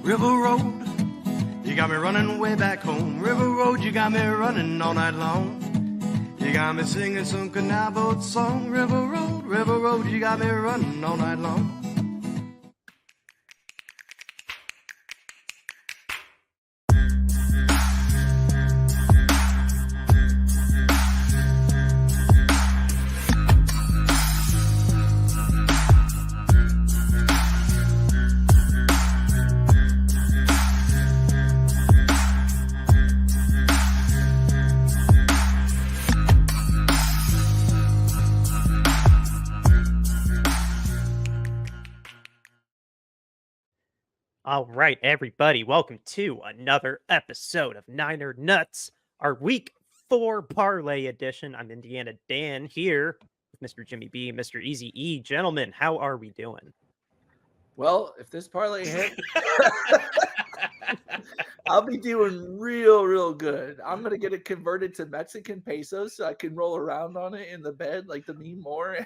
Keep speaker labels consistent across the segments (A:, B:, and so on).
A: River Road, you got me running way back home. River Road, you got me running all night long. You got me singing some canal boat song. River Road, you got me running all night long.
B: All right, everybody, welcome to another episode of Niner Nuts, our Week 4 Parlay edition. I'm Indiana Dan here with Mr. Jimmy B, Mr. Easy E. Gentlemen, how are we doing?
C: Well, if this parlay hit, I'll be doing real good. I'm going to get it converted to Mexican pesos so I can roll around on it in the bed like the meme more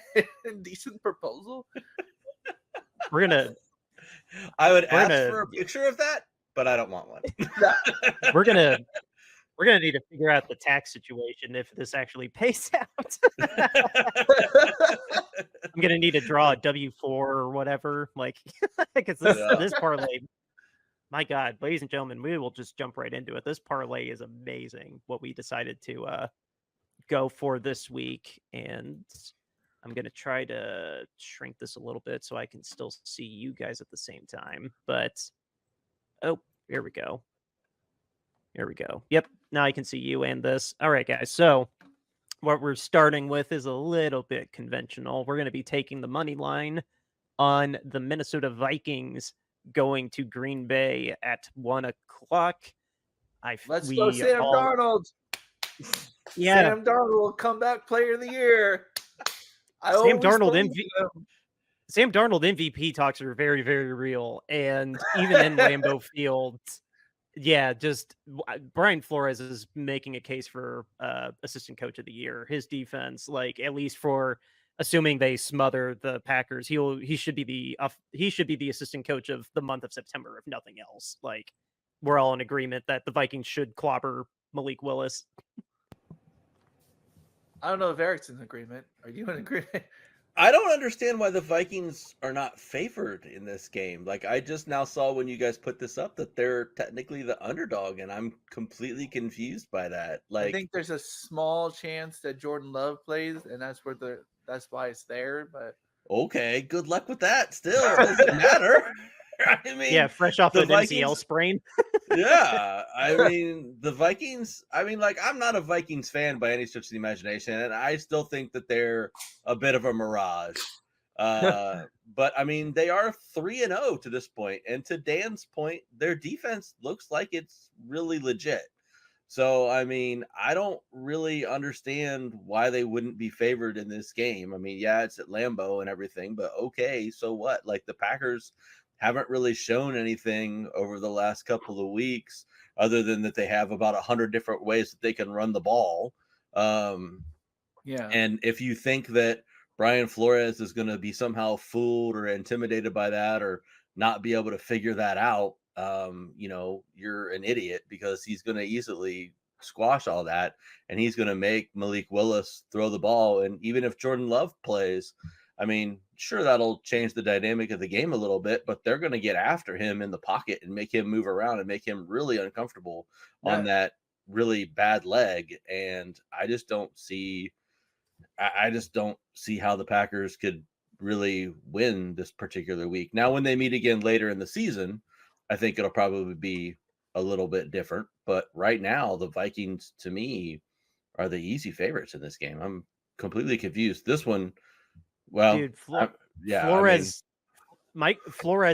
C: and decent proposal.
B: We're gonna
D: I would ask for a picture of that, but I don't want one.
B: we're gonna need to figure out the tax situation if this actually pays out. I'm gonna need to draw a W-4 or whatever, like because this parlay. My God, ladies and gentlemen, we will just jump right into it. This parlay is amazing. What we decided to go for this week, and I'm going to try to shrink this a little bit so I can still see you guys at the same time. But, oh, here we go. Here we go. Yep, now I can see you and this. All right, guys. So what we're starting with is a little bit conventional. We're going to be taking the money line on the Minnesota Vikings going to Green Bay at 1 o'clock.
C: Let's go Sam Darnold.
B: Yeah.
C: Sam Darnold will comeback player of the year.
B: Sam Darnold MVP talks are very, very real. And even in Lambeau Field, yeah, just Brian Flores is making a case for assistant coach of the year. His defense, like at least for assuming they smother the Packers, he should be the assistant coach of the month of September, if nothing else. Like we're all in agreement that the Vikings should clobber Malik Willis.
C: I don't know if Eric's in agreement. Are you in agreement?
D: I don't understand why the Vikings are not favored in this game. Like I just now saw when you guys put this up that they're technically the underdog, and I'm completely confused by that. Like
C: I think there's a small chance that Jordan Love plays, and that's why it's there. But
D: okay, good luck with that. Still, it doesn't matter. I mean,
B: yeah, fresh off an
D: Vikings,
B: MCL sprain.
D: Yeah, I mean, the Vikings, like, I'm not a Vikings fan by any stretch of the imagination, and I still think that they're a bit of a mirage. But, I mean, they are 3-0 to this point, and to Dan's point, their defense looks like it's really legit. So, I mean, I don't really understand why they wouldn't be favored in this game. I mean, yeah, it's at Lambeau and everything, but okay, so what? Like, the Packers haven't really shown anything over the last couple of weeks other than that they have about 100 different ways that they can run the ball.
C: Yeah.
D: And if you think that Brian Flores is going to be somehow fooled or intimidated by that or not be able to figure that out, you're an idiot, because he's going to easily squash all that, and he's going to make Malik Willis throw the ball. And even if Jordan Love plays, I mean, sure, that'll change the dynamic of the game a little bit, but they're going to get after him in the pocket and make him move around and make him really uncomfortable on that really bad leg. And I just don't see how the Packers could really win this particular week. Now, when they meet again later in the season, I think it'll probably be a little bit different. But right now, the Vikings, to me, are the easy favorites in this game. I'm completely confused. This one, well,
B: dude, Flores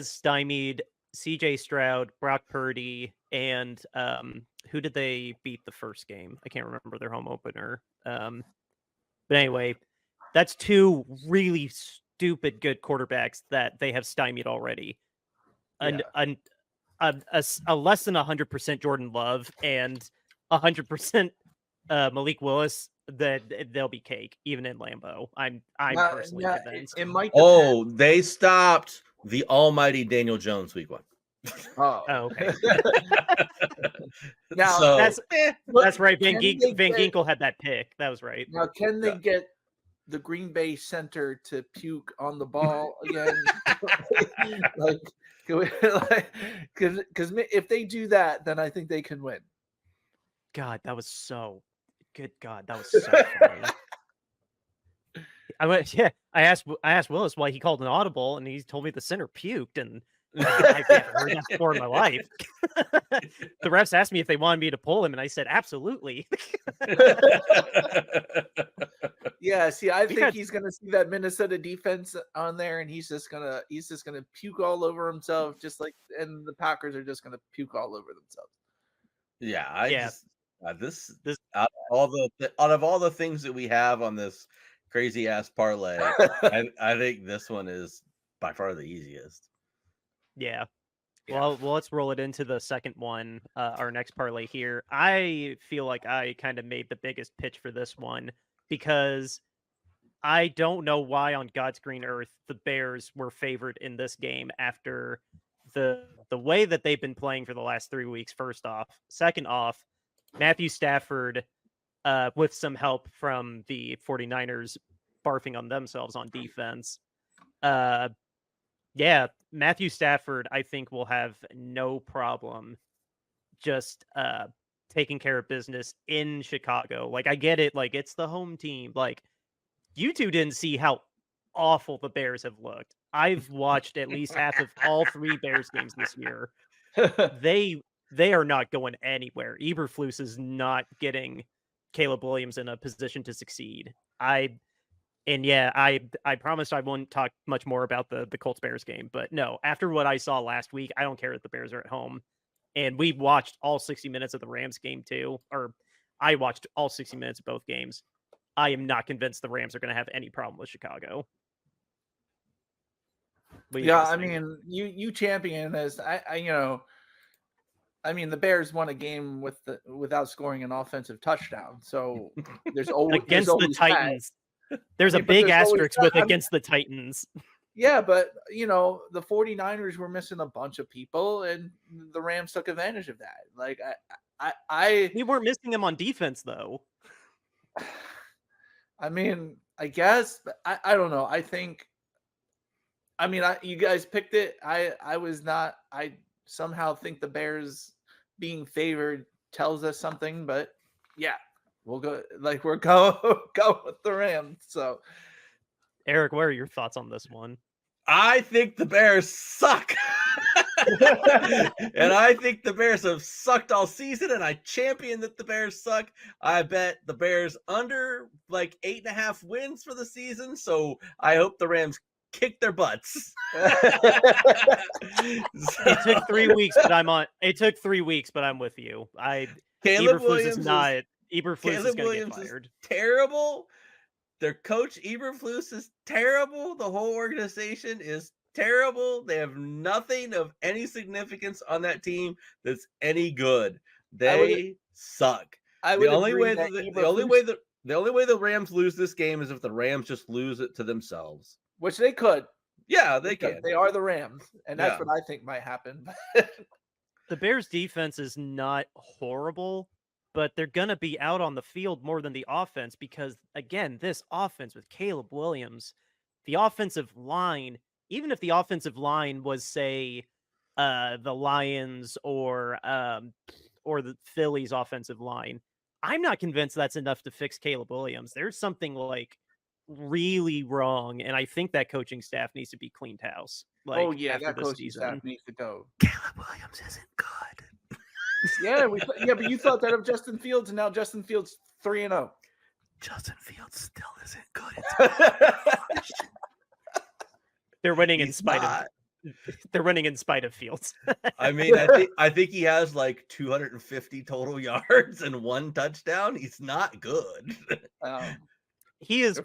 B: stymied CJ Stroud, Brock Purdy, and who did they beat the first game? I can't remember their home opener. But anyway, that's two really stupid good quarterbacks that they have stymied already. A less than 100% Jordan Love and 100% Malik Willis, that they'll be cake even in Lambeau. I'm personally convinced.
C: It might.
D: They stopped the almighty Daniel Jones week 1.
C: Oh,
B: okay.
C: Now
D: So,
B: That's right. Van
C: can they
B: Ginkel had that pick. That was right.
C: Now, can they
D: Yeah.
C: get the Green Bay center to puke on the ball again? Like, because if they do that, then I think they can win.
B: God, that was so good. God, that was so funny. I asked Willis why he called an audible, and he told me the center puked, and I've never heard that before in my life. The refs asked me if they wanted me to pull him, and I said absolutely.
C: Yeah, see, I think
B: had-
C: he's gonna see that Minnesota defense on there, and he's just gonna puke all over himself, just like, and the Packers are just gonna puke all over themselves.
D: yeah,
B: Yeah.
D: This
B: This-
D: out of all the things that we have on this crazy ass parlay, I think this one is by far the easiest.
B: Yeah.
C: Yeah.
B: Well, let's roll it into the second one, our next parlay here. I feel like I kind of made the biggest pitch for this one because I don't know why on God's green earth the Bears were favored in this game after the way that they've been playing for the last 3 weeks, first off. Second off, Matthew Stafford, with some help from the 49ers barfing on themselves on defense. Yeah, Matthew Stafford, I think, will have no problem just taking care of business in Chicago. Like, I get it. Like, it's the home team. Like, you two didn't see how awful the Bears have looked. I've watched at least half of all 3 Bears games this year. They are not going anywhere. Eberflus is not getting Caleb Williams in a position to succeed. I promised I wouldn't talk much more about the Colts Bears game, but no, after what I saw last week, I don't care that the Bears are at home. And we watched all 60 minutes of the Rams game too, or I watched all 60 minutes of both games. I am not convinced the Rams are going to have any problem with Chicago.
C: Yeah, I mean, you champion this. I mean, the Bears won a game without scoring an offensive touchdown. So there's always
B: against the Titans. There's a big
C: there's
B: asterisk with against the Titans.
C: Yeah, but the 49ers were missing a bunch of people, and the Rams took advantage of that. Like
B: we weren't missing them on defense though.
C: I mean, I guess, but I don't know. You guys picked it. I was not. I somehow think the Bears being favored tells us something, but yeah, we'll go. Like we're go with the Rams. So,
B: Eric, what are your thoughts on this one?
D: I think the Bears suck. And I think the Bears have sucked all season, and I champion that the Bears suck. I bet the Bears under like 8.5 wins for the season, so I hope the Rams kick their butts.
B: It took 3 weeks, but I'm with you.
D: Caleb
B: Eberflus
D: Williams
B: is not. Eberflus is going to get fired.
D: Terrible. Their coach Eberflus is terrible. The whole organization is terrible. They have nothing of any significance on that team that's any good. They suck. The only way the Rams lose this game is if the Rams just lose it to themselves.
C: Which they could.
D: Yeah, they can.
C: They are the Rams, and that's what I think might happen.
B: The Bears' defense is not horrible, but they're going to be out on the field more than the offense because, again, this offense with Caleb Williams, the offensive line, even if the offensive line was, say, the Lions or the Phillies' offensive line, I'm not convinced that's enough to fix Caleb Williams. There's something like really wrong, and I think that coaching staff needs to be cleaned house.
C: That coaching staff needs to go.
D: Caleb Williams isn't good.
C: But you thought that of Justin Fields, and now Justin Fields 3-0.
D: Justin Fields still isn't good.
B: They're winning in spite of Fields.
D: I mean, I think he has like 250 total yards and 1 touchdown. He's not good.
B: He's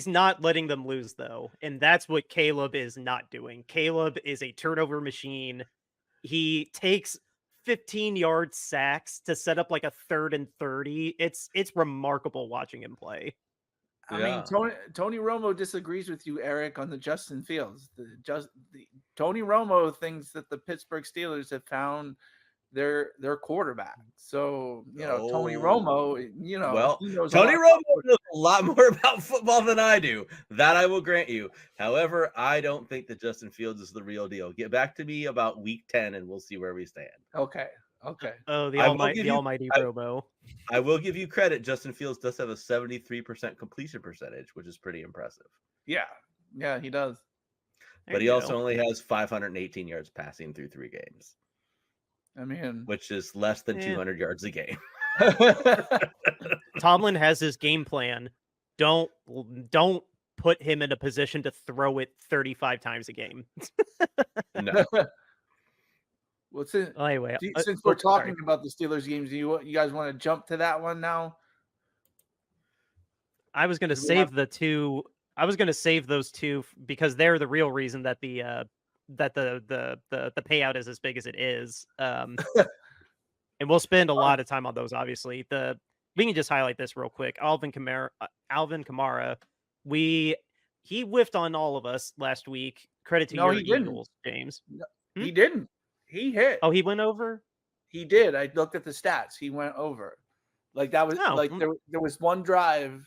B: not letting them lose though, and that's what Caleb is not doing. Caleb is a turnover machine. He takes 15-yard sacks to set up like a 3rd and 30. It's remarkable watching him play.
C: I mean, Tony Romo disagrees with you, Eric, on the Justin Fields. Tony Romo thinks that the Pittsburgh Steelers have found their quarterback. So, Tony Romo,
D: Well,
C: he knows
D: Tony
C: a lot
D: Romo knows a lot more about football than I do. That I will grant you. However, I don't think that Justin Fields is the real deal. Get back to me about week 10 and we'll see where we stand.
C: Okay.
B: Oh, the almighty Romo.
D: I will give you credit. Justin Fields does have a 73% completion percentage, which is pretty impressive.
C: Yeah, he does.
D: But he also only has 518 yards passing through 3 games.
C: I mean,
D: which is less than 200 yards a game.
B: Tomlin has his game plan. Don't put him in a position to throw it 35 times a game.
D: No.
B: Anyway,
C: since we're talking about the Steelers games, you guys want to jump to that one now?
B: I was going to save the two. I was going to save those two because they're the real reason that the payout is as big as it is. And we'll spend a lot of time on those. Obviously, we can just highlight this real quick. Alvin Kamara, he whiffed on all of us last week. Credit to your Eagles, James.
C: No, he didn't. He hit.
B: Oh, he went over?
C: He did. I looked at the stats. He went over. Like that was there was one drive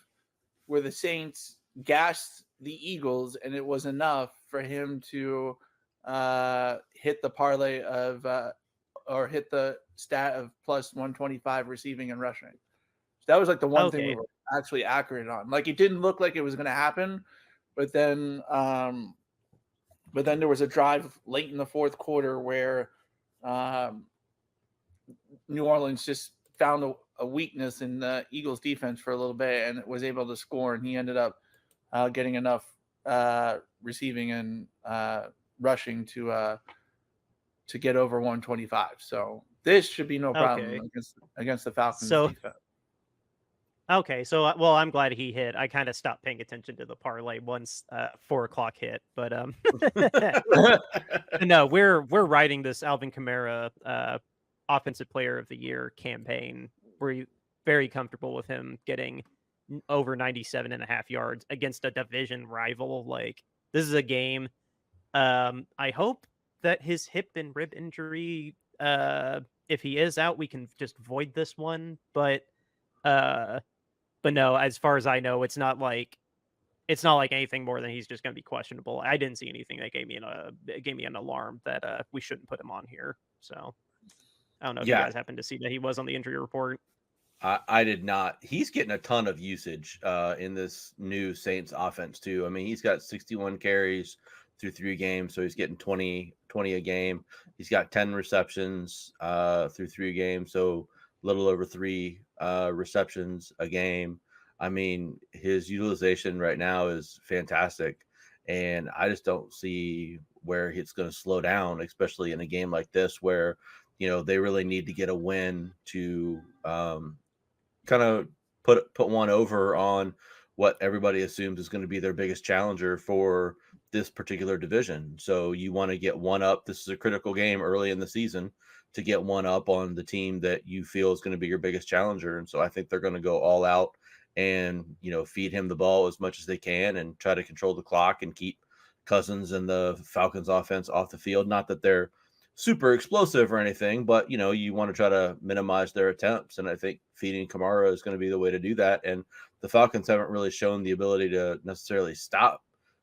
C: where the Saints gashed the Eagles, and it was enough for him to hit the parlay of or hit the stat of plus 125 receiving and rushing. So that was like the one thing we were actually accurate on. Like it didn't look like it was going to happen, but then there was a drive late in the fourth quarter where New Orleans just found a weakness in the Eagles defense for a little bit and was able to score, and he ended up getting enough receiving and rushing to get over 125. So this should be no problem against the Falcons defense.
B: Okay, so I'm glad he hit. I kind of stopped paying attention to the parlay once 4:00 hit, but no, we're writing this Alvin Kamara Offensive Player of the Year campaign. We're very comfortable with him getting over 97.5 yards against a division rival. Like, this is a game. I hope that his hip and rib injury, if he is out, we can just void this one. But no, as far as I know, it's not like anything more than he's just going to be questionable. I didn't see anything that gave me an alarm that we shouldn't put him on here. So I don't know if you guys happened to see that he was on the injury report.
D: I did not. He's getting a ton of usage in this new Saints offense too. I mean, he's got 61 carries through 3 games, so he's getting 20 a game. He's got 10 receptions through 3 games, so a little over 3 receptions a game. I mean, his utilization right now is fantastic, and I just don't see where it's going to slow down, especially in a game like this where, they really need to get a win to kind of put one over on what everybody assumes is going to be their biggest challenger for this particular division. So you want to get one up. This is a critical game early in the season to get one up on the team that you feel is going to be your biggest challenger. And so I think they're going to go all out and, feed him the ball as much as they can and try to control the clock and keep Cousins and the Falcons offense off the field. Not that they're super explosive or anything, but you want to try to minimize their attempts, and I think feeding Kamara is going to be the way to do that. And the Falcons haven't really shown the ability to necessarily stop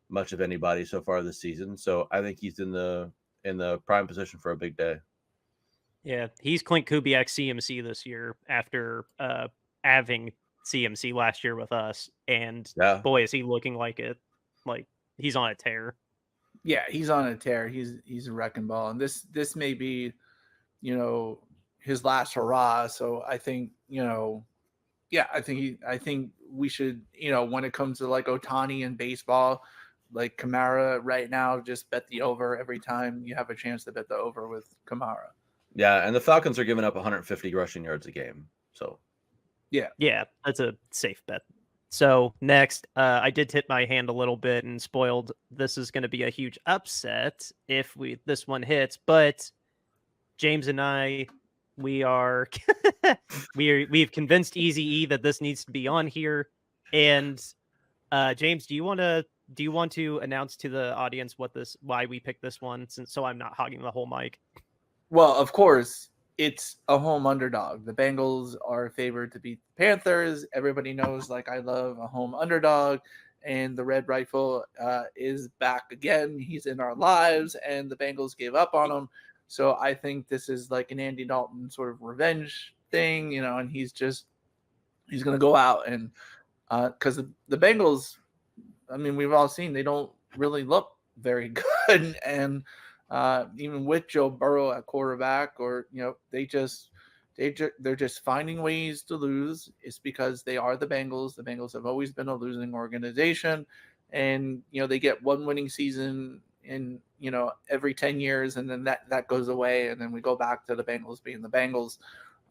D: much of anybody so far this season, so I think he's in the prime position for a big day.
B: Yeah, he's Clint Kubiak CMC this year after having CMC last year with us, and boy, is he looking like it. Like, he's on a tear.
C: Yeah, he's on a tear. He's a wrecking ball, and this may be, his last hurrah. So I think, I think we should, when it comes to like Ohtani and baseball, like Kamara right now, just bet the over every time you have a chance to bet the over with Kamara.
D: Yeah, and the Falcons are giving up 150 rushing yards a game. So
B: yeah, that's a safe bet. So next, I did tip my hand a little bit and spoiled. This is going to be a huge upset if this one hits. But James and I, we've convinced Easy E that this needs to be on here. And James, do you want to do you want to announce to the audience why we picked this one, so I'm not hogging the whole mic?
C: Well, of course, it's a home underdog. The Bengals are favored to beat the Panthers. Everybody knows, like, I love a home underdog, and the Red Rifle is back again. He's in our lives, and the Bengals gave up on him. So I think this is like an Andy Dalton sort of revenge thing, and he's going to go out and because the Bengals, I mean, we've all seen they don't really look very good, and even with Joe Burrow at quarterback, or they're just finding ways to lose. It's because they are the Bengals. The Bengals have always been a losing organization, and they get one winning season in every 10 years, and then that goes away, and then we go back to the Bengals being the Bengals.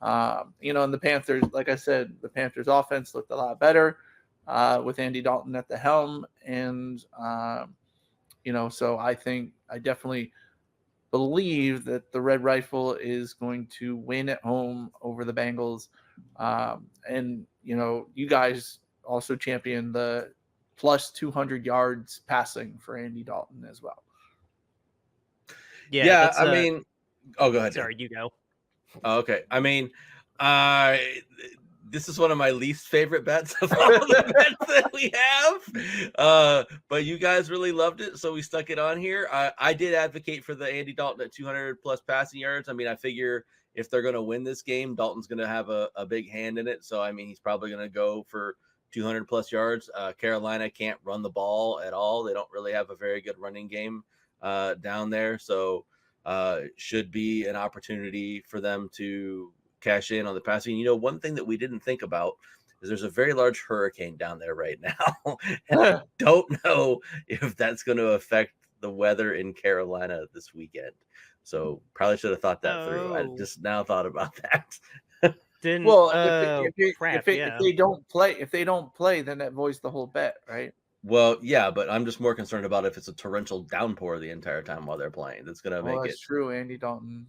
C: And the Panthers, like I said, the Panthers offense looked a lot better with Andy Dalton at the helm, and so I definitely believe that the Red Rifle is going to win at home over the Bengals. And you guys also champion the plus 200 yards passing for Andy Dalton as well.
D: Yeah, I mean, go ahead.
B: Sorry, you go.
D: Okay. I mean, this is one of my least favorite bets of all the bets that we have. But you guys really loved it, so we stuck it on here. I did advocate for the Andy Dalton at 200 plus passing yards. I mean, I figure if they're going to win this game, Dalton's going to have a big hand in it. So, I mean, he's probably going to go for 200 plus yards. Carolina can't run the ball at all. They don't really have a very good running game down there. So, should be an opportunity for them to cash in on the passing. One thing that we didn't think about is there's a very large hurricane down there right now. And I don't know if that's going to affect the weather in Carolina this weekend. So probably should have thought that through. I just now thought about that.
C: If they don't play, then that voids the whole bet, right?
D: Well, yeah, but I'm just more concerned about if it's a torrential downpour the entire time while they're playing. That's going to make it
C: true. Andy Dalton.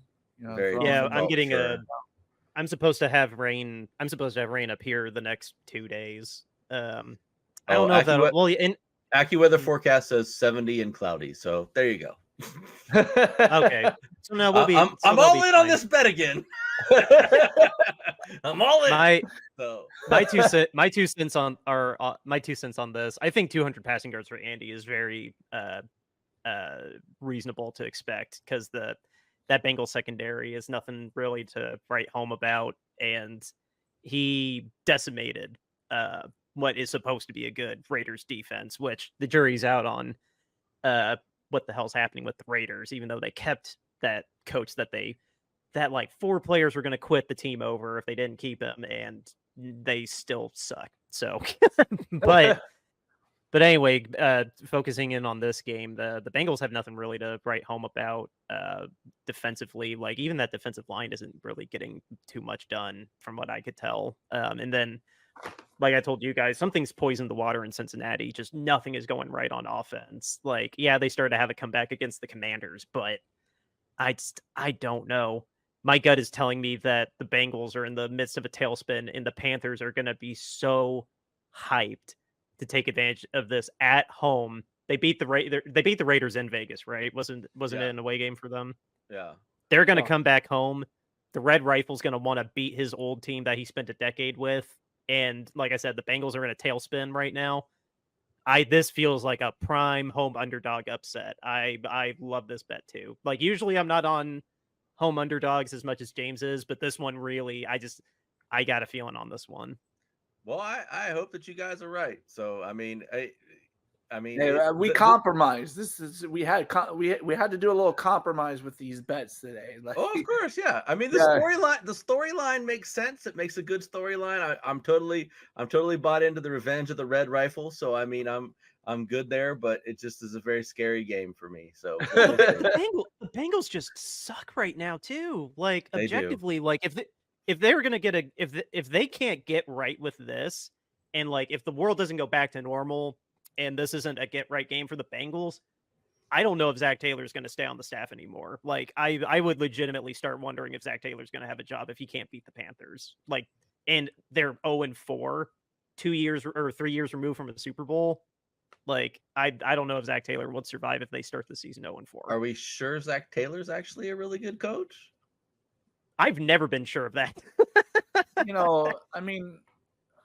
B: I'm supposed to have rain. I'm supposed to have rain up here the next 2 days. I don't know if that.
D: AccuWeather forecast says 70 and cloudy. So there you go.
B: Okay. So now we'll be.
D: I'm all in on this bet again. I'm all in.
B: My 2 cents on this. I think 200 passing yards for Andy is very reasonable to expect, because that Bengals secondary is nothing really to write home about, and he decimated what is supposed to be a good Raiders defense, which the jury's out on what the hell's happening with the Raiders, even though they kept that coach that like 4 players were going to quit the team over if they didn't keep him, and they still suck. So, but anyway, focusing in on this game, the Bengals have nothing really to write home about defensively. Like, even that defensive line isn't really getting too much done from what I could tell. And then, like I told you guys, something's poisoned the water in Cincinnati. Just nothing is going right on offense. Like, yeah, they started to have a comeback against the Commanders, but I don't know. My gut is telling me that the Bengals are in the midst of a tailspin, and the Panthers are going to be so hyped to take advantage of this at home. They beat the Raiders in Vegas, right? Wasn't it an away game for them?
D: Yeah.
B: They're going to come back home. The Red Rifle's going to want to beat his old team that he spent a decade with. And like I said, the Bengals are in a tailspin right now. This feels like a prime home underdog upset. I love this bet too. Like, usually I'm not on home underdogs as much as James is, but this one really, I got a feeling on this one.
D: Well, I hope that you guys are right. So, I mean,
C: we compromised. We had to do a little compromise with these bets today. Like,
D: of course, yeah. I mean, the storyline makes sense. It makes a good storyline. I'm totally bought into the revenge of the Red Rifle. So, I mean, I'm good there, but it just is a very scary game for me. So
B: the Bengals just suck right now too. Like, objectively, like if they're gonna get if they can't get right with this, and like if the world doesn't go back to normal, and this isn't a get right game for the Bengals, I don't know if Zach Taylor's going to stay on the staff anymore. Like, I would legitimately start wondering if Zach Taylor's going to have a job if he can't beat the Panthers. Like, and they're 0-4, 2 years or 3 years removed from a Super Bowl. Like, I don't know if Zach Taylor would survive if they start the season 0-4.
D: Are we sure Zach Taylor's actually a really good coach?
B: I've never been sure of that.
C: I mean,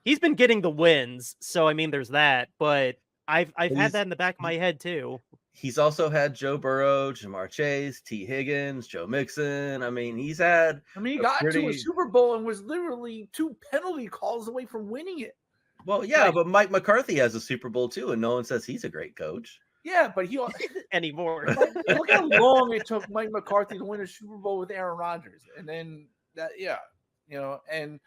B: he's been getting the wins, so I mean, there's that. But I've
D: But
B: had that in the back of my head too.
D: He's also had Joe Burrow, Jamar Chase, T. Higgins, Joe Mixon. I mean, he got
C: to a Super Bowl and was literally 2 penalty calls away from winning it.
D: Well, yeah, but Mike McCarthy has a Super Bowl too, and no one says he's a great coach.
C: Yeah, but he
B: anymore.
C: Look how long it took Mike McCarthy to win a Super Bowl with Aaron Rodgers, and then and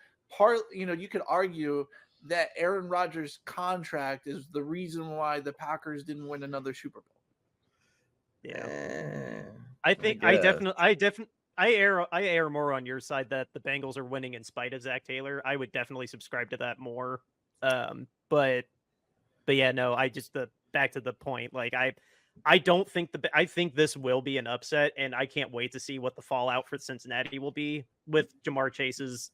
C: you could argue that Aaron Rodgers' contract is the reason why the Packers didn't win another Super Bowl.
B: Yeah, I err more on your side that the Bengals are winning in spite of Zach Taylor. I would definitely subscribe to that more. But yeah, no, back to the point. Like I don't think I think this will be an upset, and I can't wait to see what the fallout for Cincinnati will be with Jamar Chase's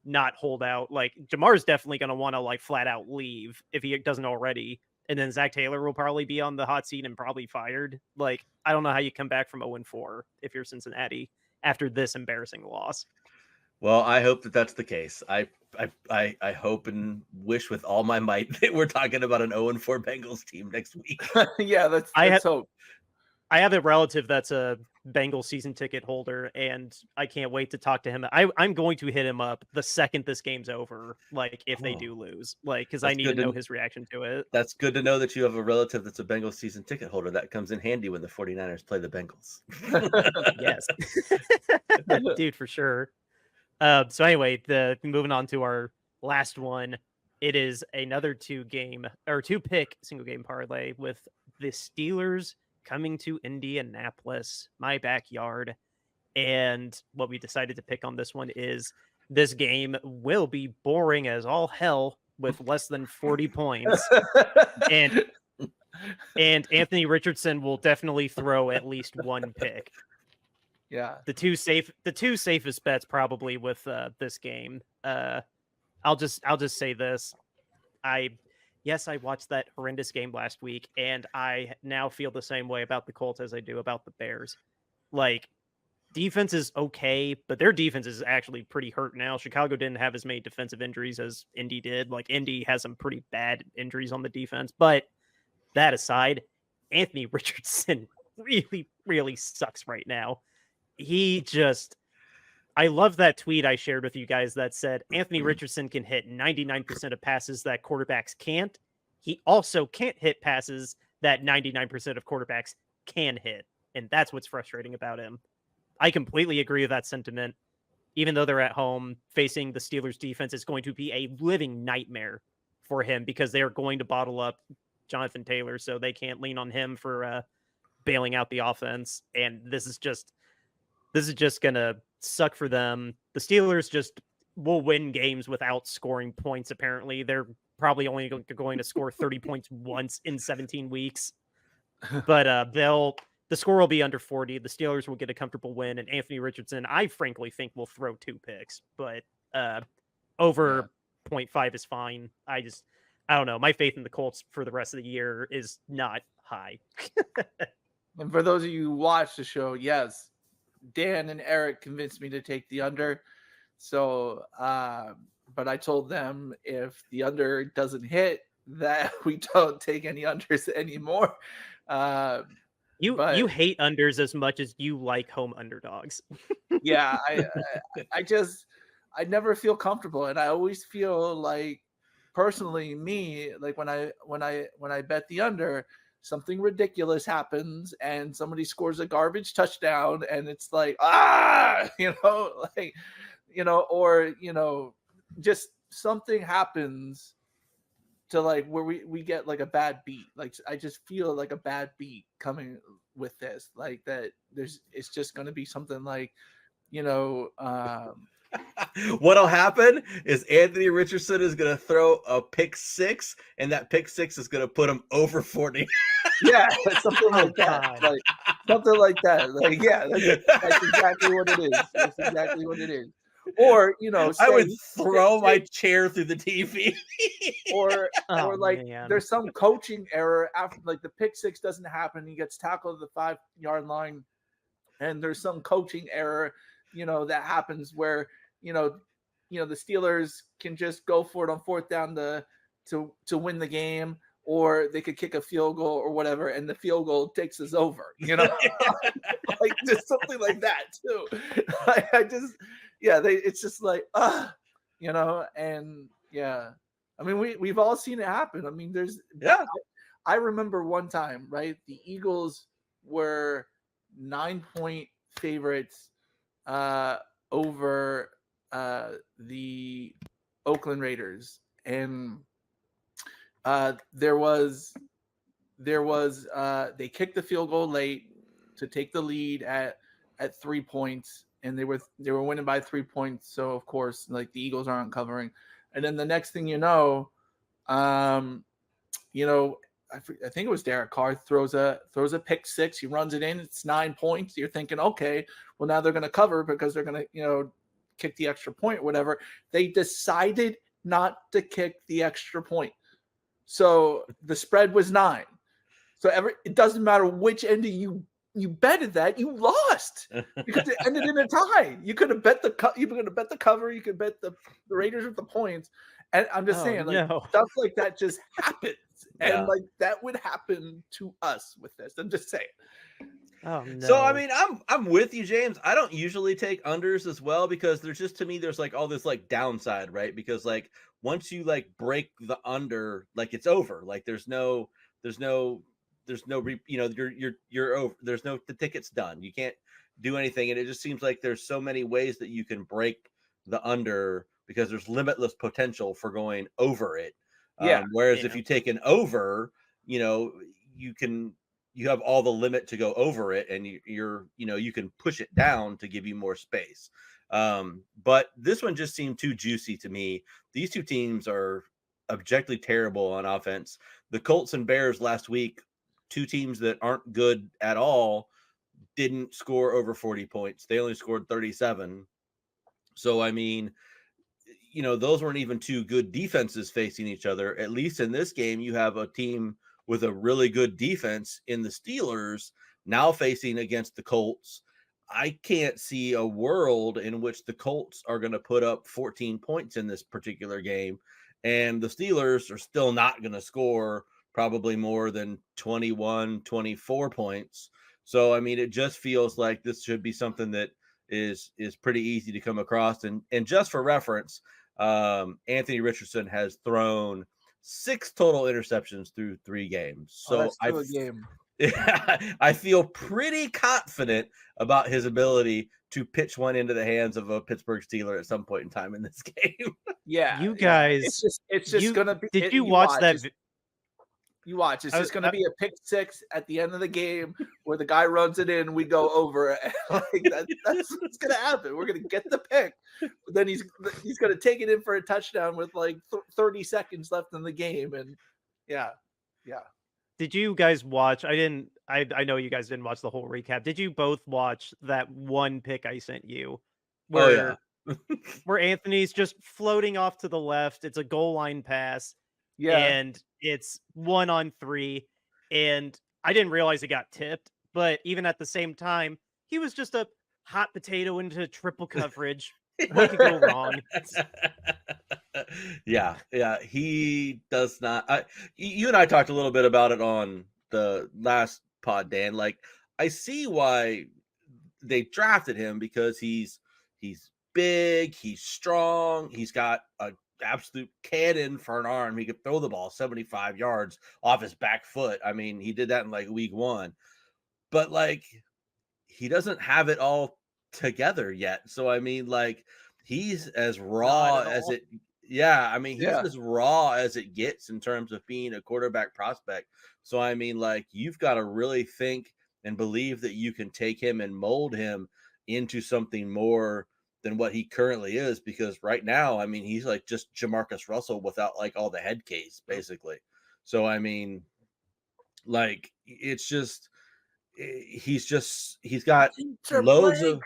B: not hold out. Like, Jamar's definitely going to want to like flat out leave if he doesn't already. And then Zach Taylor will probably be on the hot seat and probably fired. Like, I don't know how you come back from 0-4 if you're Cincinnati after this embarrassing loss.
D: Well, I hope that that's the case. I hope and wish with all my might that we're talking about an 0-4 Bengals team next week.
C: Yeah, let's hope.
B: I have a relative that's a Bengals season ticket holder, and I can't wait to talk to him. I'm going to hit him up the second this game's over, like if they do lose, like because I need to know his reaction to it.
D: That's good to know that you have a relative that's a Bengals season ticket holder. That comes in handy when the 49ers play the Bengals.
B: Yes, dude, for sure. So anyway, moving on to our last one. It is another 2-pick single game parlay with the Steelers coming to Indianapolis, my backyard. And what we decided to pick on this one is this game will be boring as all hell with less than 40 points. And Anthony Richardson will definitely throw at least one pick.
C: Yeah.
B: The two safest bets probably with this game. I'll just say this. Yes, I watched that horrendous game last week, and I now feel the same way about the Colts as I do about the Bears. Like, defense is okay, but their defense is actually pretty hurt now. Chicago didn't have as many defensive injuries as Indy did. Like, Indy has some pretty bad injuries on the defense. But that aside, Anthony Richardson really, really sucks right now. I love that tweet I shared with you guys that said Anthony Richardson can hit 99% of passes that quarterbacks can't. He also can't hit passes that 99% of quarterbacks can hit. And that's what's frustrating about him. I completely agree with that sentiment. Even though they're at home, facing the Steelers defense is going to be a living nightmare for him because they are going to bottle up Jonathan Taylor, so they can't lean on him for bailing out the offense. And this is just going to suck for them. The Steelers just will win games without scoring points, apparently. They're probably only going to score 30 points once in 17 weeks. But the score will be under 40. The Steelers will get a comfortable win, and Anthony Richardson, I frankly think, will throw 2 picks. But over 0.5 is fine. I don't know. My faith in the Colts for the rest of the year is not high.
C: And for those of you who watch the show, yes, Dan and Eric convinced me to take the under. So, but I told them if the under doesn't hit, that we don't take any unders anymore.
B: You hate unders as much as you like home underdogs.
C: Yeah, I never feel comfortable, and I always feel like, personally, like when I bet the under, something ridiculous happens and somebody scores a garbage touchdown and it's like, or just something happens to like where we get like a bad beat. Like, I just feel like a bad beat coming with this, like that it's just going to be something like,
D: what'll happen is Anthony Richardson is going to throw a pick 6, and that pick 6 is going to put him over 40.
C: Yeah, something like that. Like, something like that. Like, yeah, that's exactly what it is. That's exactly what it is. Or
D: I would
C: say
D: throw my chair through the TV.
C: or like
B: man.
C: there's some coaching error after like the pick six doesn't happen. He gets tackled at the 5-yard line, and there's some coaching error, that happens where the Steelers can just go for it on fourth down to win the game, or they could kick a field goal or whatever, and the field goal takes us over. Like just something like that too. It's just like and yeah. I mean, we've all seen it happen. I mean, I remember one time, right? The Eagles were 9-point favorites over the Oakland Raiders, and they kicked the field goal late to take the lead at 3 points, and they were winning by 3 points. So of course, like the Eagles aren't covering, and then the next thing I think it was Derek Carr throws a pick six. He runs it in. It's 9 points. You're thinking, okay, well now they're going to cover because they're going to kick the extra point or whatever. They decided not to kick the extra point, so the spread was 9. So it doesn't matter which end of you betted that, you lost because it ended in a tie. You could have bet the cover. You could bet the Raiders with the points. And I'm just saying, like stuff like that just happens, and like that would happen to us with this. I'm just saying.
B: Oh no.
D: So I mean, I'm with you, James. I don't usually take unders as well because there's like all this like downside, right? Because like once you like break the under, like it's over. Like there's no you're over. There's no, the ticket's done. You can't do anything, and it just seems like there's so many ways that you can break the under because there's limitless potential for going over it. Whereas if you take an over, you have all the limit to go over it, and you can push it down to give you more space. But this one just seemed too juicy to me. These two teams are objectively terrible on offense. The Colts and Bears last week, two teams that aren't good at all, didn't score over 40 points. They only scored 37. So, I mean, those weren't even two good defenses facing each other. At least in this game, you have a team with a really good defense in the Steelers now facing against the Colts. I can't see a world in which the Colts are going to put up 14 points in this particular game, and the Steelers are still not going to score probably more than 21, 24 points. So, I mean, it just feels like this should be something that is pretty easy to come across. And just for reference, Anthony Richardson has thrown 6 total interceptions through 3 games. So I feel pretty confident about his ability to pitch one into the hands of a Pittsburgh Steeler at some point in time in this game.
C: Yeah,
B: you guys,
C: it's just gonna be.
B: Did you watch that?
C: You watch. It's just going to be a pick six at the end of the game where the guy runs it in. We go over. Like that's what's going to happen. We're going to get the pick. But then he's going to take it in for a touchdown with like 30 seconds left in the game. And yeah.
B: Did you guys watch? I know you guys didn't watch the whole recap. Did you both watch that one pick I sent you? Where Anthony's just floating off to the left. It's a goal line pass. Yeah. And it's 1-on-3. And I didn't realize it got tipped. But even at the same time, he was just a hot potato into triple coverage. What could go wrong?
D: Yeah. He does not. You and I talked a little bit about it on the last pod, Dan. Like, I see why they drafted him because he's big, he's strong, he's got a absolute cannon for an arm. He could throw the ball 75 yards off his back foot. I mean, he did that in like week 1, but like he doesn't have it all together yet. So I mean, like he's as raw as it. Yeah, I mean, he's as raw as it gets in terms of being a quarterback prospect. So I mean, like you've got to really think and believe that you can take him and mold him into something more than what he currently is, because right now, I mean, he's like just Jamarcus Russell without like all the head case, basically. So, I mean, like, it's just, he's got loads of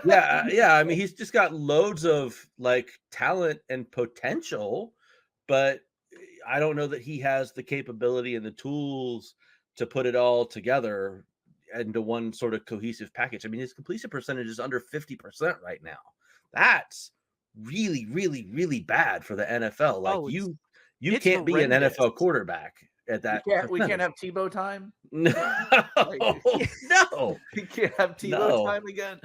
D: yeah. I mean, he's just got loads of like talent and potential, but I don't know that he has the capability and the tools to put it all together into one sort of cohesive package. I mean, his completion percentage is under 50% right now. That's really, really, really bad for the NFL. Like you can't be an NFL quarterback at that.
C: We can't have Tebow time.
D: No, no,
C: we can't have Tebow time again.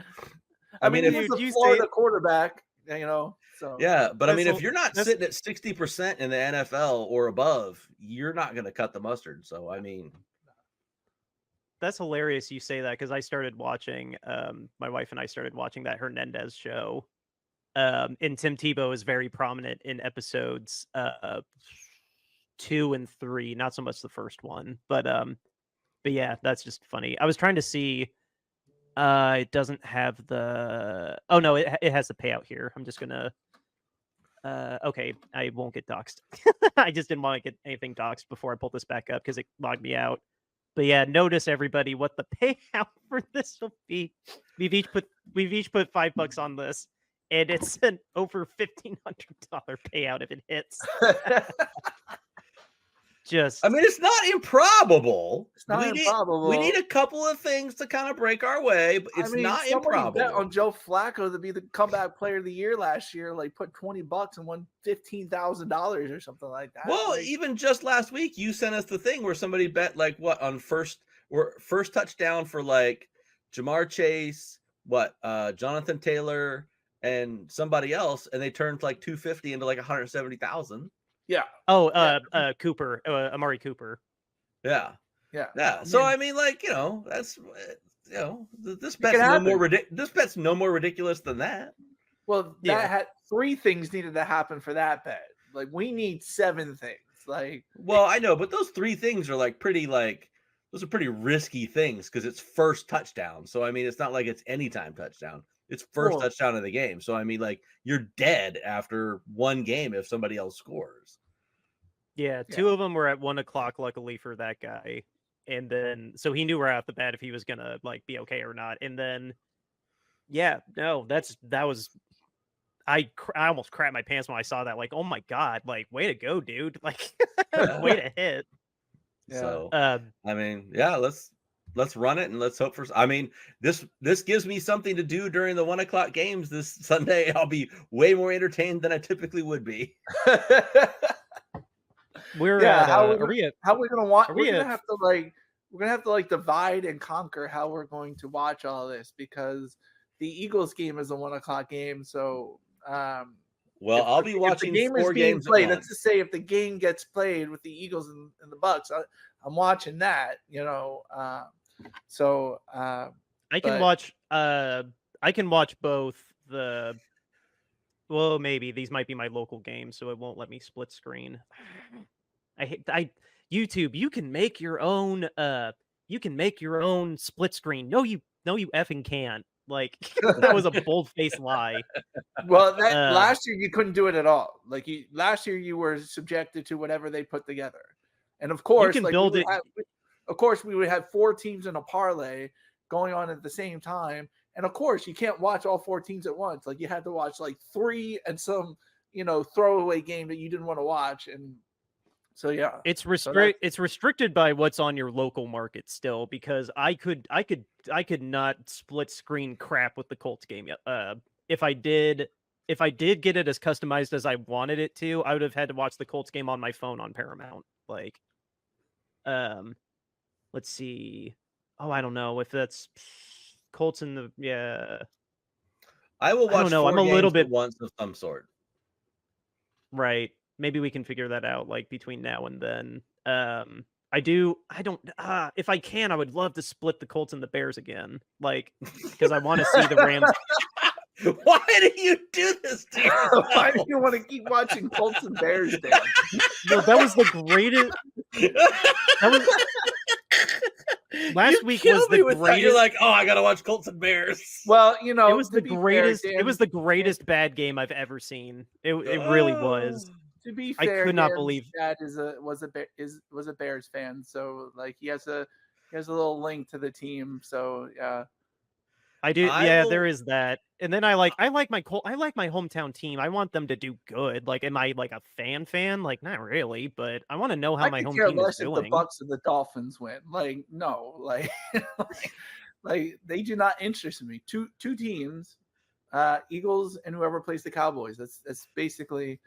C: I mean,
B: dude,
C: he was a Florida quarterback, you know. So
D: yeah, but I mean, if you're not sitting at 60% in the NFL or above, you're not going to cut the mustard. So I mean,
B: that's hilarious you say that, because I started watching, my wife and I started watching that Hernandez show. And Tim Tebow is very prominent in episodes 2 and 3, not so much the first one, but yeah, that's just funny. I was trying to see, it doesn't have the, oh no, it has the payout here. I'm just gonna, okay, I won't get doxxed. I just didn't want to get anything doxxed before I pull this back up because it logged me out. But yeah, notice everybody what the payout for this will be. We've each put $5 on this, and it's an over $1,500 payout if it hits.
D: I mean, it's not improbable.
C: It's not improbable.
D: We need a couple of things to kind of break our way, but it's not improbable.
C: Bet on Joe Flacco to be the comeback player of the year last year, like put $20 and won $15,000 or something like that.
D: Well, even just last week, you sent us the thing where somebody bet like what on first touchdown for like Jamar Chase, Jonathan Taylor, and somebody else, and they turned like 250 into like 170,000.
C: Yeah.
B: Oh, Cooper, Amari Cooper.
D: Yeah.
C: Yeah.
D: So I mean, like, you know, that's this bet's no more ridiculous than that.
C: Well, that had 3 things needed to happen for that bet. Like we need 7 things. Like,
D: well, I know, but those 3 things are like pretty those are pretty risky things because it's first touchdown. So I mean, it's not like it's anytime touchdown. It's first touchdown of the game. So I mean, like you're dead after one game if somebody else scores.
B: Yeah, 2 of them were at 1:00, luckily for that guy. And then, so he knew right off the bat if he was gonna like be okay or not. And then, yeah, no, that was, I almost crapped my pants when I saw that. Like, oh my god, like way to go, dude! Like, way to hit.
C: Yeah.
D: So, I mean, yeah, let's run it and let's hope for. I mean, this gives me something to do during the 1:00 games this Sunday. I'll be way more entertained than I typically would be.
B: We're
C: how are we gonna watch? We're gonna have to divide and conquer how we're going to watch all this, because the Eagles game is a 1:00 game. So,
D: well, I'll be watching
C: the game
D: 4
C: is being
D: games.
C: Played. Let's just say if the game gets played with the Eagles and the Bucks, I'm watching that. You know, I
B: can watch both the. Well, maybe these might be my local games, so it won't let me split screen. YouTube, you can make your own split screen. No, you effing can't. Like, that was a bold-faced lie.
C: Well, last year you couldn't do it at all. Like last year you were subjected to whatever they put together. And of course,
B: you can build it.
C: Of course, we would have 4 teams in a parlay going on at the same time. And of course, you can't watch all 4 teams at once. Like you had to watch like 3 and some, throwaway game that you didn't want to watch. And so, yeah,
B: it's restricted by what's on your local market still, because I could not split screen crap with the Colts game. If I did get it as customized as I wanted it to, I would have had to watch the Colts game on my phone on Paramount. Like, let's see. Oh, I don't know if that's Colts in the
D: I will watch. I don't know.
B: 4 I'm a little bit
D: once of some sort.
B: Right. Maybe we can figure that out like between now and then. If I can, I would love to split the Colts and the Bears again. Like, because I want to see the Rams.
D: Why do you do this to yourself?
C: Why do you want to keep watching Colts and Bears, Dan?
B: No, that was the greatest. Last week was the greatest.
D: That. You're like, oh, I gotta watch Colts and Bears.
C: Well,
B: it was the greatest. It was the greatest bad game I've ever seen. It really was.
C: To be fair,
B: I could not believe
C: Dad was a Bears fan, so like he has a He has a little link to the team. So yeah.
B: I do.
D: I
B: Yeah,
D: will-
B: there is that. And then I like my hometown team. I want them to do good. Like, am I like a fan? Like, not really, but I want to know how
C: I
B: my
C: could
B: home
C: care
B: team is
C: less if the
B: doing.
C: Bucks and the Dolphins win. Like, no, like they do not interest me. Two teams, Eagles and whoever plays the Cowboys. That's basically,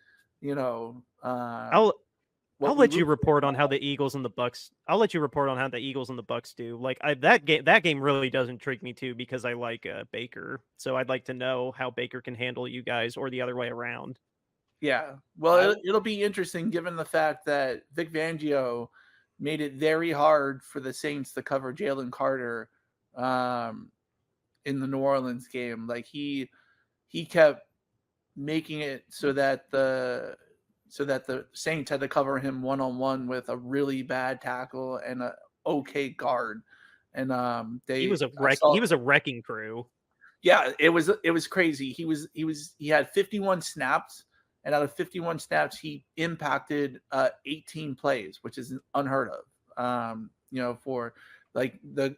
B: I'll let you report on how the Eagles and the Bucks. I'll let you report on how the Eagles and the Bucks do. Like that game really does intrigue me too because I like Baker. So I'd like to know how Baker can handle you guys or the other way around.
C: Yeah. Well, it'll be interesting given the fact that Vic Fangio made it very hard for the Saints to cover Jalen Carter in the New Orleans game. Like he kept making it so that the Saints had to cover him one-on-one with a really bad tackle and a okay guard. And
B: He was a wrecking crew.
C: Yeah, it was crazy. He had 51 snaps, and out of 51 snaps, he impacted 18 plays, which is unheard of. For like the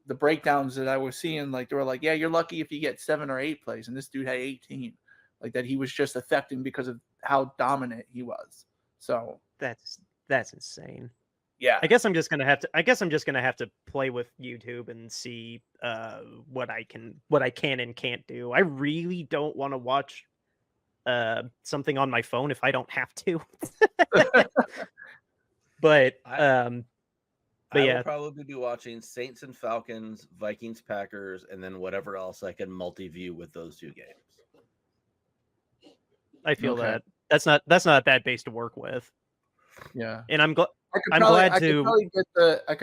C: breakdowns that I was seeing, like they were like, yeah, you're lucky if you get 7 or 8 plays, and this dude had 18. Like that, he was just affecting because of how dominant he was. So
B: that's insane.
C: Yeah,
B: I guess I'm just gonna have to play with YouTube and see what I can and can't do. I really don't want to watch something on my phone if I don't have to. But
D: I
B: yeah,
D: will probably be watching Saints and Falcons, Vikings, Packers, and then whatever else I can multi-view with those 2 games.
B: I feel that's not a bad base to work with.
C: Yeah,
B: and I'm glad
C: I could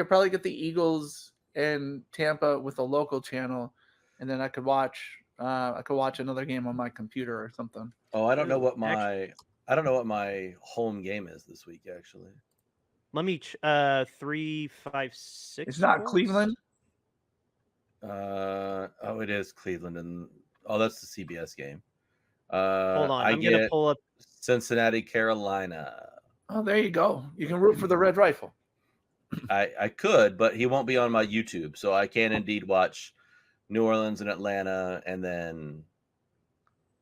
C: probably get the Eagles and Tampa with a local channel, and then I could watch another game on my computer or something.
D: Oh, I don't know what my home game is this week actually.
B: Let me 356.
C: It's not Cleveland.
D: It is Cleveland, and that's the CBS game.
B: Hold on, I'm gonna pull up
D: Cincinnati, Carolina.
C: Oh, there you go. You can root for the Red Rifle.
D: I could, but he won't be on my YouTube, so I can indeed watch New Orleans and Atlanta, and then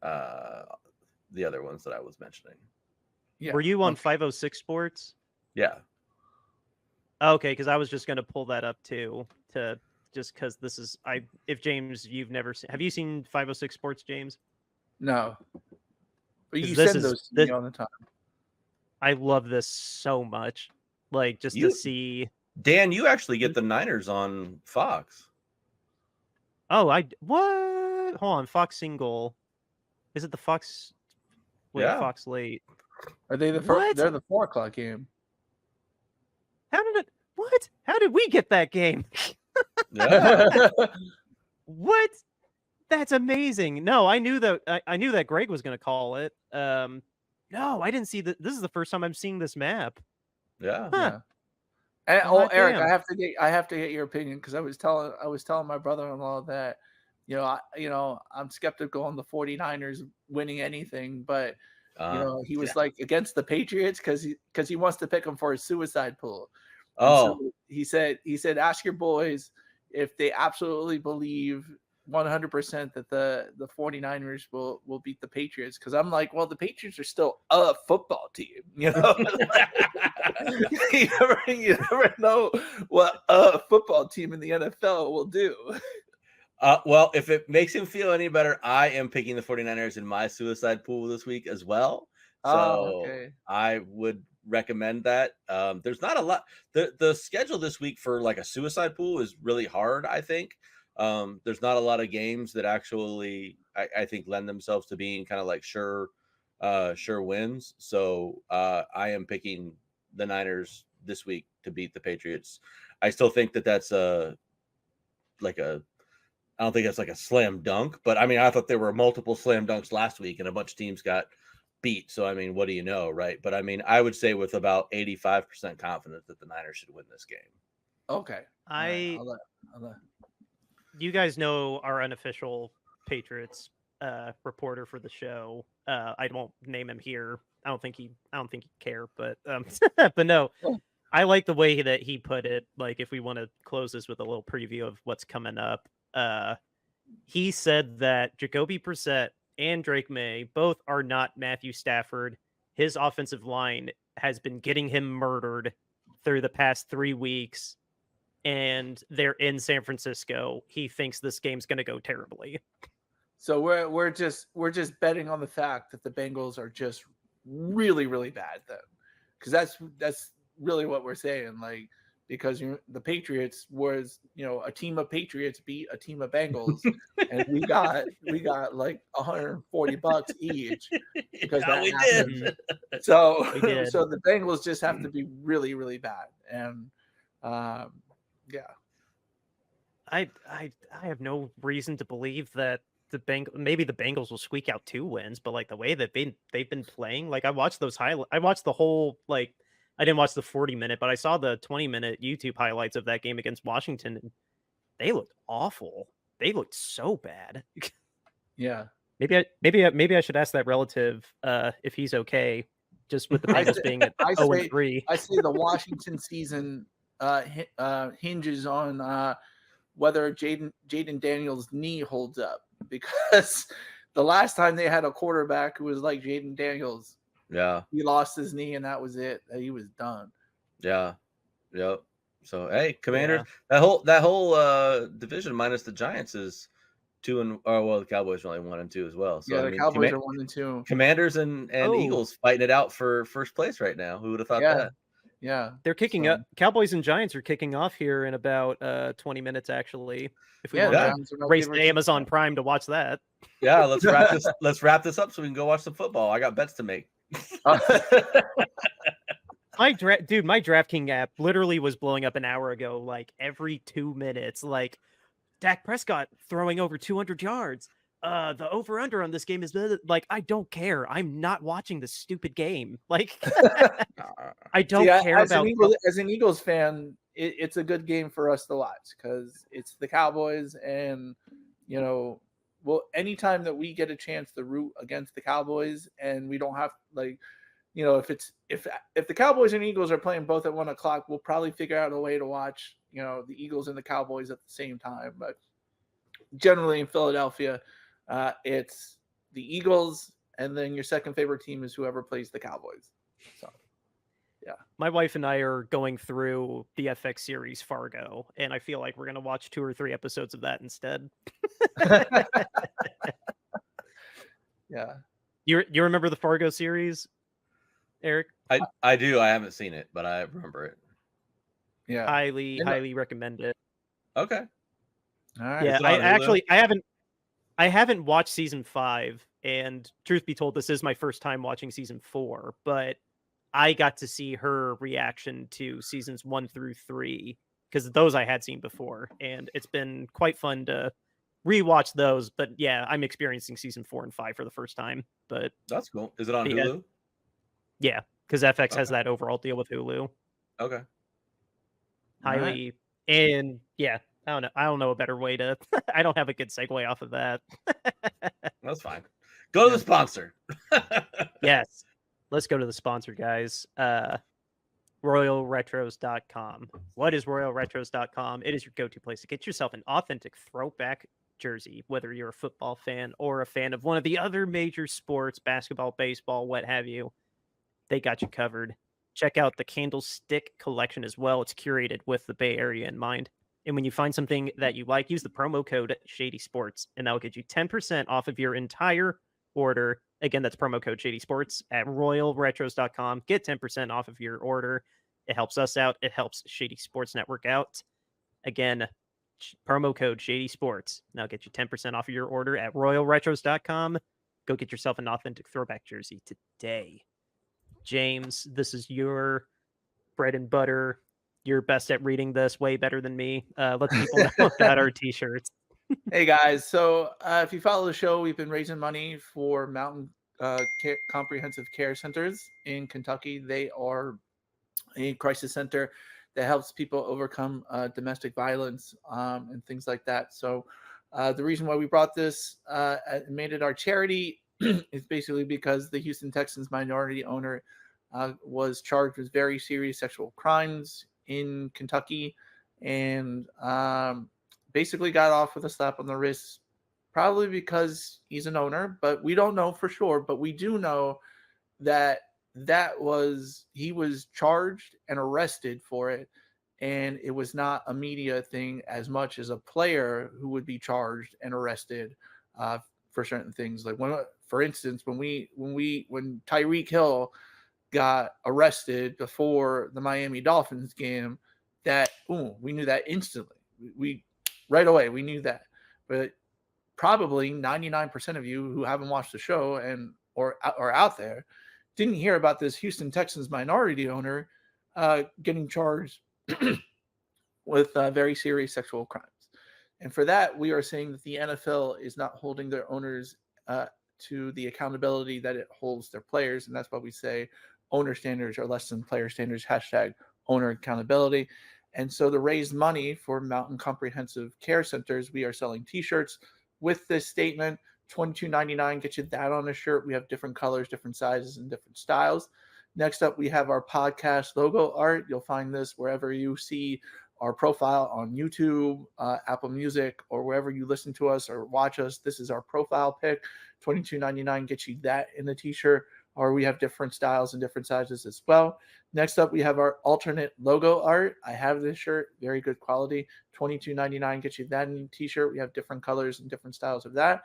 D: the other ones that I was mentioning.
B: Yeah. Were you on 506 Sports?
D: Yeah.
B: Okay, because I was just gonna pull that up too, just because this is if James, you've never seen, have you seen 506 Sports, James?
C: No, but you send those to me all the time.
B: I love this so much, like just to see.
D: Dan, you actually get the Niners on Fox.
B: Oh, what? Hold on, Fox single. Is it the Fox? Wait, yeah. Fox late.
C: Are they the first? They're the 4 o'clock game.
B: How did it? What? How did we get that game? What? That's amazing. No, I knew that. I knew that Greg was going to call it. No, I didn't see that. This is the first time I'm seeing this map.
D: Yeah.
C: Huh. Yeah. And, Eric, I have to get your opinion because I was telling my brother-in-law that, I'm skeptical on the 49ers winning anything, but he was like against the Patriots because he wants to pick them for his suicide pool.
D: Oh,
C: so he said, ask your boys if they absolutely believe 100% that the 49ers will beat the Patriots. Because I'm like, well, the Patriots are still a football team, you never know what a football team in the NFL will do.
D: Well, if it makes him feel any better, I am picking the 49ers in my suicide pool this week as well. So okay. I would recommend that. There's not a lot. The schedule this week for like a suicide pool is really hard, I think. There's not a lot of games that actually I think lend themselves to being kind of like sure wins. So I am picking the Niners this week to beat the Patriots. I still think that's I don't think that's like a slam dunk, but I mean, I thought there were multiple slam dunks last week and a bunch of teams got beat. So, I mean, what do you know, right? But I mean, I would say with about 85% confidence that the Niners should win this game.
C: Okay. I'll let.
B: You guys know our unofficial Patriots reporter for the show. I won't name him here. I don't think he'd care, but but no. I like the way that he put it. Like, if we want to close this with a little preview of what's coming up, he said that Jacoby Brissett and Drake May both are not Matthew Stafford. His offensive line has been getting him murdered through the past 3 weeks, and they're in San Francisco. He thinks this game's going to go terribly.
C: So we're just betting on the fact that the Bengals are just really, really bad then, because that's really what we're saying. Like, because the Patriots was, a team of Patriots beat a team of Bengals, and we got like $140 each because
D: Yeah,
C: that
D: we
C: happened.
D: did.
C: So
B: We did.
C: so the Bengals just have to be really, really bad, and yeah.
B: I have no reason to believe that maybe the Bengals will squeak out 2 wins, but like the way that they've been playing, like I watched those I watched the whole, like, I didn't watch the 40-minute, but I saw the 20-minute YouTube highlights of that game against Washington, and they looked awful. They looked so bad.
C: Yeah.
B: Maybe I should ask that relative if he's okay, just with the Bengals being at 0-3.
C: I say the Washington season hinges on whether Jaden Daniels' knee holds up, because the last time they had a quarterback who was like Jaden Daniels, he lost his knee and that was it. He was done.
D: Yeah. Yep. So hey, Commanders, that whole division minus the Giants is 2 the Cowboys are only 1 and 2 as well. So
C: the Cowboys are 1 and 2.
D: Commanders and Eagles fighting it out for first place right now. Who would have thought that?
C: Yeah.
B: They're kicking up. Cowboys and Giants are kicking off here in about 20 minutes, actually. If we want to race to Amazon Prime to watch that.
D: Yeah, let's wrap this up so we can go watch some football. I got bets to make.
B: My DraftKings app literally was blowing up an hour ago, like every 2 minutes. Like, Dak Prescott throwing over 200 yards. The over-under on this game is like, I don't care. I'm not watching this stupid game. Like, I don't care about.
C: As an Eagles fan, it's a good game for us to watch because it's the Cowboys, and anytime that we get a chance to root against the Cowboys, and we don't have if the Cowboys and Eagles are playing both at 1 o'clock, we'll probably figure out a way to watch the Eagles and the Cowboys at the same time. But generally in Philadelphia, it's the Eagles, and then your second favorite team is whoever plays the Cowboys. So, yeah.
B: My wife and I are going through the FX series Fargo, and I feel like we're going to watch 2 or 3 episodes of that instead.
C: Yeah.
B: You remember the Fargo series, Eric?
D: I do. I haven't seen it, but I remember it.
C: Yeah.
B: Highly recommend it.
D: Okay.
C: All right.
B: Yeah, I haven't watched season 5, and truth be told, this is my first time watching season 4, but I got to see her reaction to seasons 1 through 3 because those I had seen before, and it's been quite fun to rewatch those. But yeah, I'm experiencing season 4 and 5 for the first time. But
D: that's cool. Is it on Hulu?
B: Yeah, because FX has that overall deal with Hulu.
D: Okay.
B: Highly, and yeah. I don't know a better way to. I don't have a good segue off of that.
D: That's fine. Go to the sponsor.
B: Yes. Let's go to the sponsor, guys. RoyalRetros.com. What is RoyalRetros.com? It is your go-to place to get yourself an authentic throwback jersey, whether you're a football fan or a fan of one of the other major sports, basketball, baseball, what have you. They got you covered. Check out the Candlestick collection as well. It's curated with the Bay Area in mind. And when you find something that you like, use the promo code Shady Sports, and that will get you 10% off of your entire order. Again, that's promo code Shady Sports at RoyalRetros.com. Get 10% off of your order. It helps us out. It helps Shady Sports Network out. Again, promo code Shady Sports. Now get you 10% off of your order at RoyalRetros.com. Go get yourself an authentic throwback jersey today. James, this is your bread and butter. You're best at reading this, way better than me. Let people know about our t-shirts.
C: Hey guys, so if you follow the show, we've been raising money for Mountain Comprehensive Care Centers in Kentucky. They are a crisis center that helps people overcome domestic violence and things like that. So the reason why we brought this and made it our charity is basically because the Houston Texans minority owner was charged with very serious sexual crimes in Kentucky, and basically got off with a slap on the wrist, probably because he's an owner, but we don't know for sure. But we do know that he was charged and arrested for it, and it was not a media thing as much as a player who would be charged and arrested for certain things. Like for instance, when Tyreek Hill got arrested before the Miami Dolphins game, we knew that instantly. We right away we knew that. But probably 99% of you who haven't watched the show and or out there didn't hear about this Houston Texans minority owner getting charged with very serious sexual crimes. And for that, we are saying that the NFL is not holding their owners to the accountability that it holds their players. And that's why we say owner standards are less than player standards, #owner accountability. And so to raise money for Mountain Comprehensive Care Centers, we are selling t-shirts with this statement. $22.99, get you that on a shirt. We have different colors, different sizes, and different styles. Next up, we have our podcast logo art. You'll find this wherever you see our profile on YouTube, Apple Music, or wherever you listen to us or watch us. This is our profile pic. $22.99 gets you that in the t-shirt, or we have different styles and different sizes as well. Next up, we have our alternate logo art. I have this shirt, very good quality. $22.99 gets you that in the t-shirt. We have different colors and different styles of that.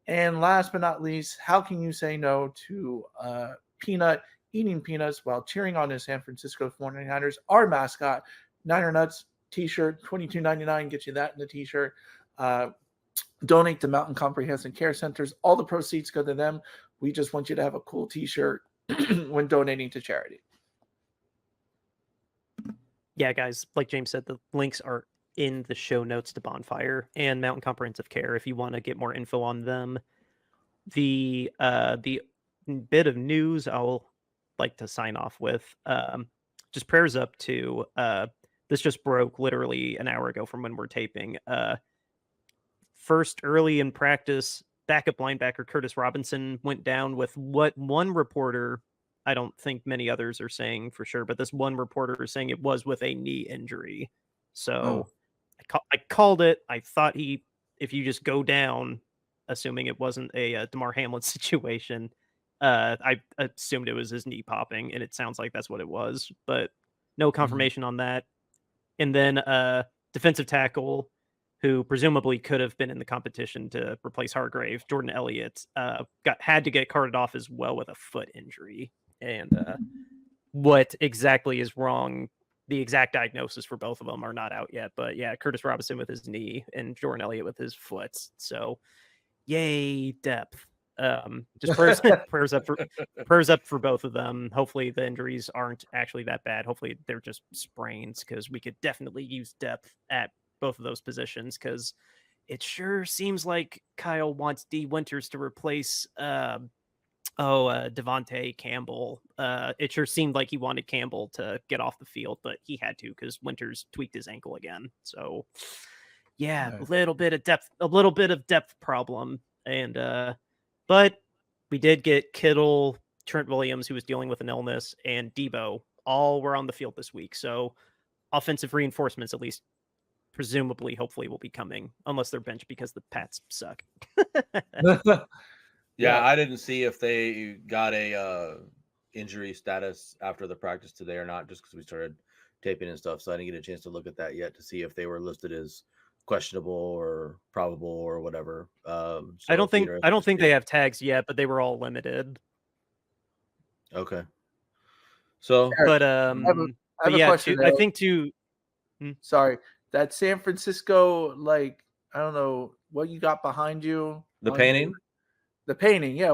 C: And last but not least, how can you say no to Peanut eating peanuts while cheering on the San Francisco 49ers? Our mascot, Niner Nuts t-shirt, $22.99 gets you that in the t-shirt. Donate to Mountain Comprehensive Care Centers. All the proceeds go to them. We just want you to have a cool t-shirt when donating to charity.
B: Yeah, guys, like James said, the links are in the show notes to Bonfire and Mountain Comprehensive Care if you want to get more info on them. The bit of news I'll like to sign off with, just prayers up to this just broke literally an hour ago from when we're taping. First, early in practice, backup linebacker Curtis Robinson went down with what one reporter, I don't think many others are saying for sure, but this one reporter is saying it was with a knee injury. So I called it. I thought if you just go down, assuming it wasn't a DeMar Hamlin situation, I assumed it was his knee popping, and it sounds like that's what it was, but no confirmation on that. And then defensive tackle, who presumably could have been in the competition to replace Hargrave, Jordan Elliott, had to get carted off as well with a foot injury. And what exactly is wrong, the exact diagnosis for both of them are not out yet. But yeah, Curtis Robinson with his knee and Jordan Elliott with his foot. So yay, depth. Just prayers up for both of them. Hopefully the injuries aren't actually that bad. Hopefully they're just sprains, because we could definitely use depth at both of those positions, because it sure seems like Kyle wants D Winters to replace Devontae Campbell. It sure seemed like he wanted Campbell to get off the field, but he had to because Winters tweaked his ankle again. So yeah, a little bit of depth problem. And but we did get Kittle, Trent Williams, who was dealing with an illness, and Debo. All were on the field this week. So offensive reinforcements, at least presumably, hopefully, will be coming, unless they're benched because the Pats suck.
D: Yeah, I didn't see if they got a injury status after the practice today or not, just because we started taping and stuff. So I didn't get a chance to look at that yet to see if they were listed as questionable or probable or whatever. So
B: I don't think they have tags yet, but they were all limited.
D: Okay. So,
C: Eric, I have a question.
B: I think
C: sorry, that San Francisco, like, I don't know what you got behind you.
D: The painting?
C: The painting, yeah.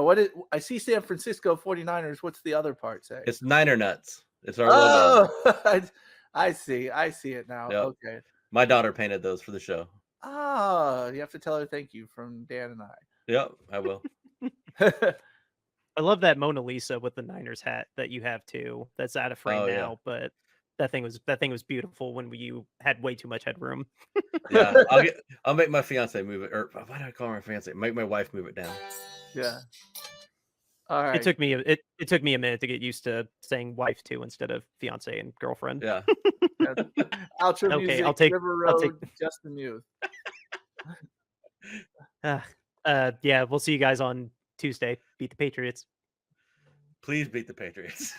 C: I see San Francisco 49ers. What's the other part say?
D: It's Niner Nuts. It's our logo.
C: I see it now.
D: Yep.
C: Okay.
D: My daughter painted those for the show.
C: Ah, you have to tell her thank you from Dan and I.
D: Yep, I will.
B: I love that Mona Lisa with the Niners hat that you have too. That's out of frame now,
D: yeah.
B: But that thing was beautiful when you had way too much headroom.
D: Yeah, I'll make my fiance move it, or why do I call her my fiance? Make my wife move it down.
C: Yeah. All right.
B: It took me a minute to get used to saying wife too instead of fiance and girlfriend.
D: Yeah.
C: Outro
B: Okay,
C: music,
B: I'll take-
C: River
B: I'll
C: Road, Justin Youth.
B: Yeah, we'll see you guys on Tuesday. Beat the Patriots.
D: Please beat the Patriots.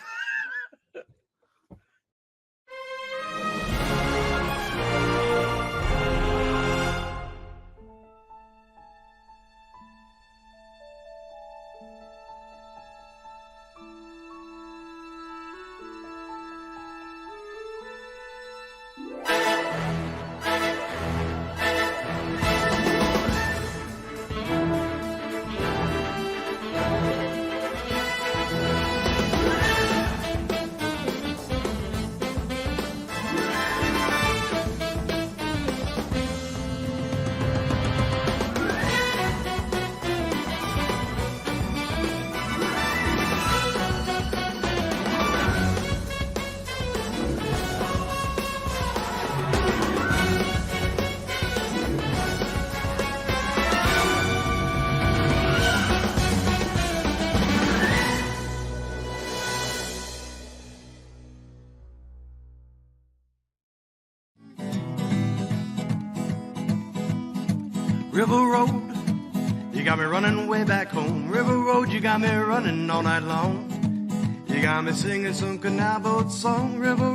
A: River Road, you got me running way back home. River Road, you got me running all night long. You got me singing some canal boat song. River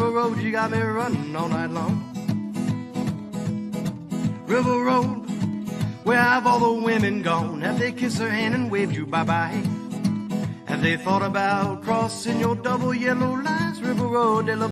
A: Road, you got me running all night long. River Road, where have all the women gone? Have they kissed her hand and waved you bye-bye? Have they thought about crossing your double yellow lines? River Road, they love